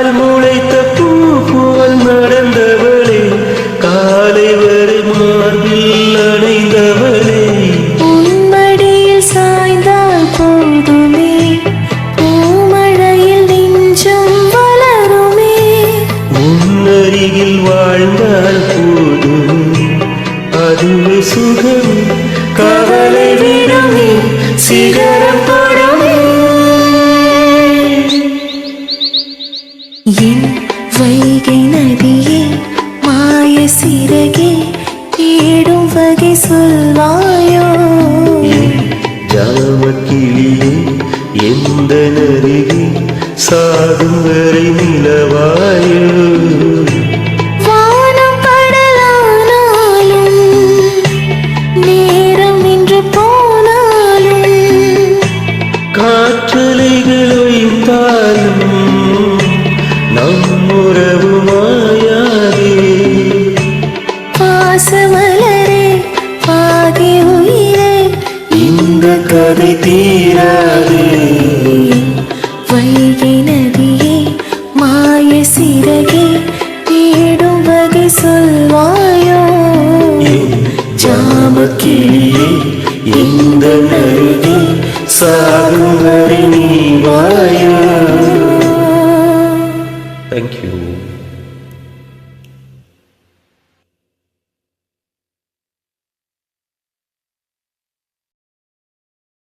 காற்றில் முளைத்த பூ போல் நடந்தவளே, காலை வரை மார்பில் அணைந்தவளே. உன்மடியில் சாய்ந்தால் போதுமே, பூமழையில் நெஞ்சம் வளருமே. உன்னருகில் வாழ்ந்தால் போதுமே, அதுவே சுகமே. கவலை விடுமே, சிகரம் தொடுமே. என் வைகை நதியே, மாய சிறகே, தேடும் வகை சொல்வாயோ. ஜாமக்கிளியே, எந்த நருகே சாகும் வரை நிலவாயோ. வானம் கடலானாலும், நேரம் இன்று போனாலும், காற்றலைகள் ஒய்ந்தாலும் நம் உறவு மாயாதே. பாசமலரே, பாதி உயிரே, இந்த கதை தீராதே. வைகை நதியே, மாய சிறகே, தேடும் வகை சொல்வாயோ. ஜாமக்கிளியே, இந்த நருகே சாகும் வரை நீ வாயோ. Thank you.